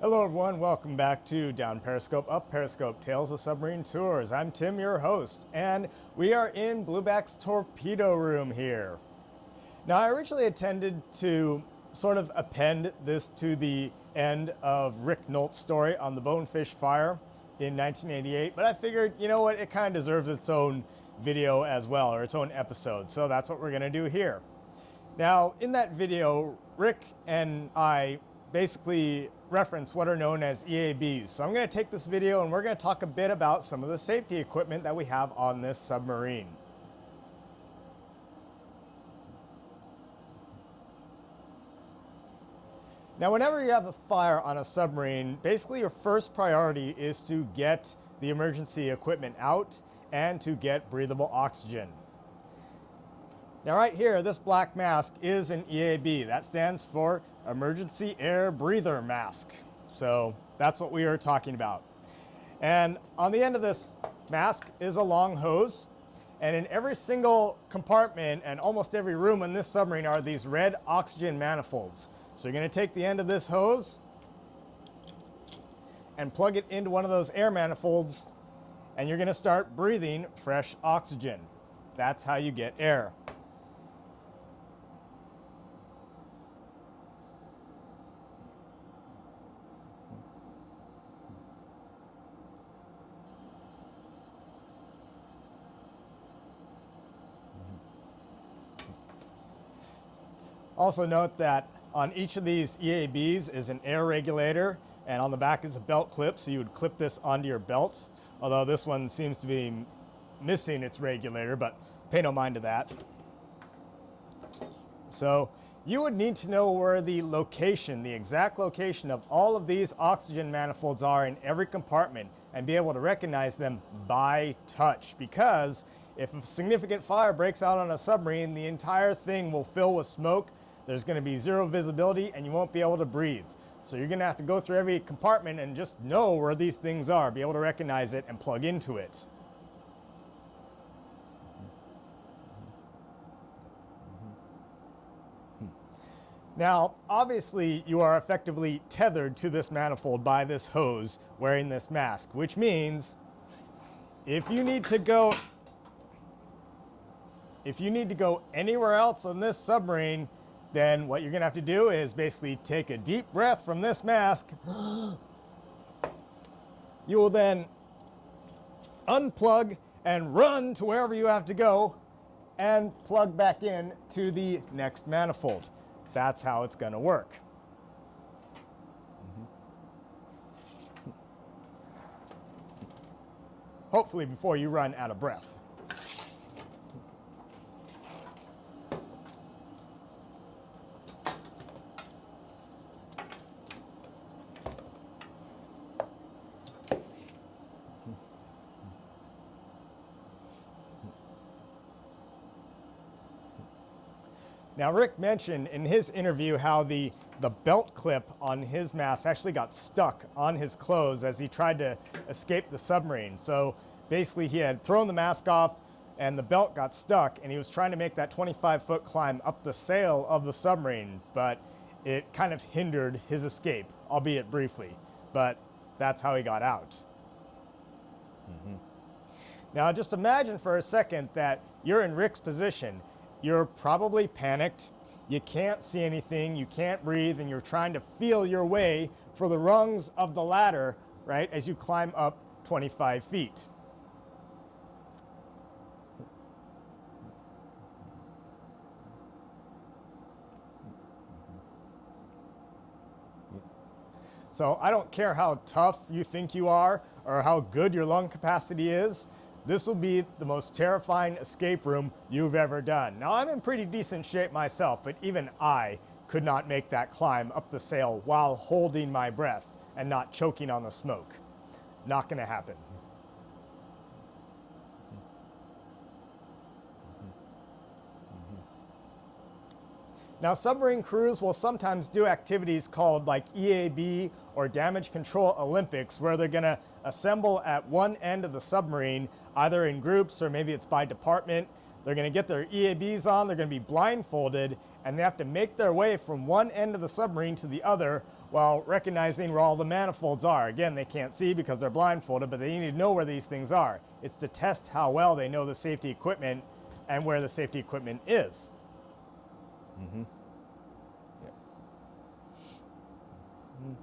Hello everyone, welcome back to Down Periscope, Up Periscope, Tales of Submarine Tours. I'm Tim, your host, and we are in Blueback's torpedo room here. Now, I originally intended to sort of append this to the end of Rick Nolt's story on the Bonefish Fire in 1988, but I figured, you know what, it kind of deserves its own video as well, or its own episode, so that's what we're going to do here. Now, in that video, Rick and I basically reference what are known as EABs. So I'm going to take this video and we're going to talk a bit about some of the safety equipment that we have on this submarine. Now, whenever you have a fire on a submarine, basically your first priority is to get the emergency equipment out and to get breathable oxygen. Now right here, this black mask is an EAB. That stands for Emergency Air Breather Mask. So that's what we are talking about. And on the end of this mask is a long hose. And in every single compartment and almost every room in this submarine are these red oxygen manifolds. So you're going to take the end of this hose and plug it into one of those air manifolds, and you're going to start breathing fresh oxygen. That's how you get air. Also note that on each of these EABs is an air regulator, and on the back is a belt clip, so you would clip this onto your belt, although this one seems to be missing its regulator, but pay no mind to that. So you would need to know where the location, the exact location of all of these oxygen manifolds are in every compartment and be able to recognize them by touch, because if a significant fire breaks out on a submarine, the entire thing will fill with smoke. There's going to be zero visibility and you won't be able to breathe. So you're going to have to go through every compartment and just know where these things are, be able to recognize it and plug into it. Now, obviously, you are effectively tethered to this manifold by this hose wearing this mask, which means if you need to go anywhere else on this submarine, then what you're going to have to do is basically take a deep breath from this mask. You will then unplug and run to wherever you have to go and plug back in to the next manifold. That's how it's going to work. Hopefully before you run out of breath. Now, Rick mentioned in his interview how the belt clip on his mask actually got stuck on his clothes as he tried to escape the submarine. So basically he had thrown the mask off and the belt got stuck, and he was trying to make that 25-foot climb up the sail of the submarine, but it kind of hindered his escape, albeit briefly. But that's how he got out. Now just imagine for a second that you're in Rick's position. You're probably panicked, you can't see anything, you can't breathe, and you're trying to feel your way for the rungs of the ladder, right, as you climb up 25 feet. So I don't care how tough you think you are or how good your lung capacity is. This will be the most terrifying escape room you've ever done. Now, I'm in pretty decent shape myself, but even I could not make that climb up the sail while holding my breath and not choking on the smoke. Not going to happen. Now, submarine crews will sometimes do activities called like EAB or Damage Control Olympics, where they're going to assemble at one end of the submarine, either in groups or maybe it's by department. They're going to get their EABs on, they're going to be blindfolded, and they have to make their way from one end of the submarine to the other Well, recognizing where all the manifolds are. Again, they can't see because they're blindfolded, but they need to know where these things are. It's to test how well they know the safety equipment and where the safety equipment is. Mm-hmm. Yep. Mm-hmm.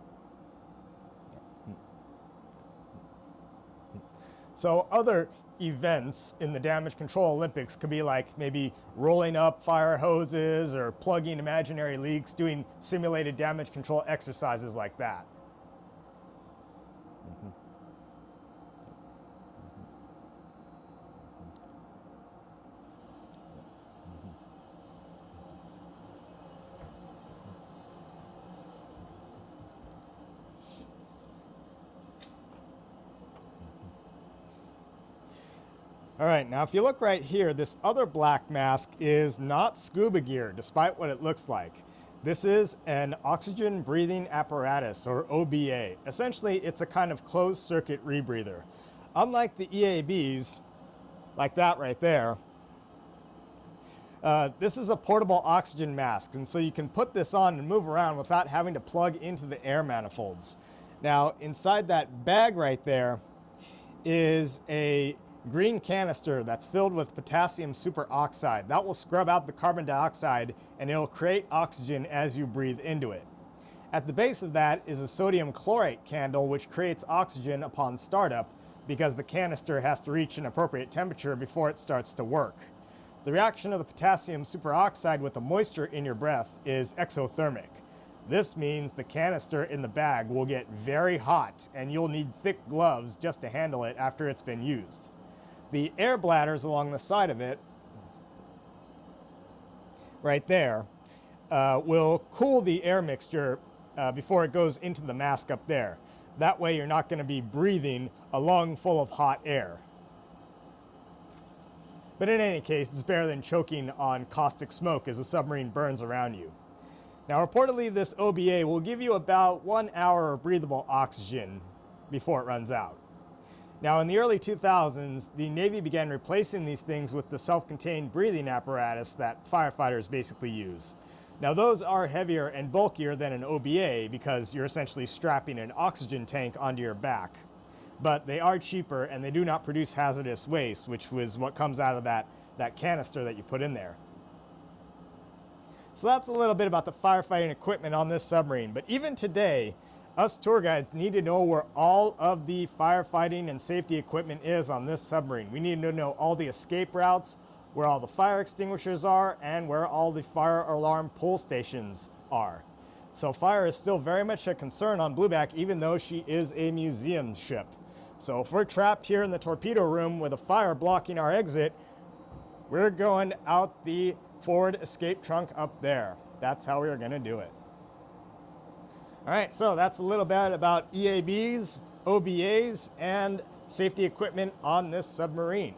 So other events in the damage control Olympics could be like maybe rolling up fire hoses or plugging imaginary leaks, doing simulated damage control exercises like that. Mm-hmm. All right, now if you look right here, this other black mask is not scuba gear, despite what it looks like. This is an oxygen breathing apparatus, or OBA. Essentially, it's a kind of closed circuit rebreather. Unlike the EABs, like that right there, this is a portable oxygen mask, and so you can put this on and move around without having to plug into the air manifolds. Now, inside that bag right there is a green canister that's filled with potassium superoxide. That will scrub out the carbon dioxide and it'll create oxygen as you breathe into it. At the base of that is a sodium chlorate candle which creates oxygen upon startup because the canister has to reach an appropriate temperature before it starts to work. The reaction of the potassium superoxide with the moisture in your breath is exothermic. This means the canister in the bag will get very hot and you'll need thick gloves just to handle it after it's been used. The air bladders along the side of it, right there, will cool the air mixture before it goes into the mask up there. That way you're not going to be breathing a lung full of hot air. But in any case, it's better than choking on caustic smoke as the submarine burns around you. Now, reportedly, this OBA will give you about 1 hour of breathable oxygen before it runs out. Now, in the early 2000s, the Navy began replacing these things with the self-contained breathing apparatus that firefighters basically use. Now, those are heavier and bulkier than an OBA because you're essentially strapping an oxygen tank onto your back. But they are cheaper and they do not produce hazardous waste, which was what comes out of that canister that you put in there. So that's a little bit about the firefighting equipment on this submarine. But even today, us tour guides need to know where all of the firefighting and safety equipment is on this submarine. We need to know all the escape routes, where all the fire extinguishers are, and where all the fire alarm pull stations are. So fire is still very much a concern on Blueback, even though she is a museum ship. So if we're trapped here in the torpedo room with a fire blocking our exit, we're going out the forward escape trunk up there. That's how we are going to do it. All right, so that's a little bit about EABs, OBAs, and safety equipment on this submarine.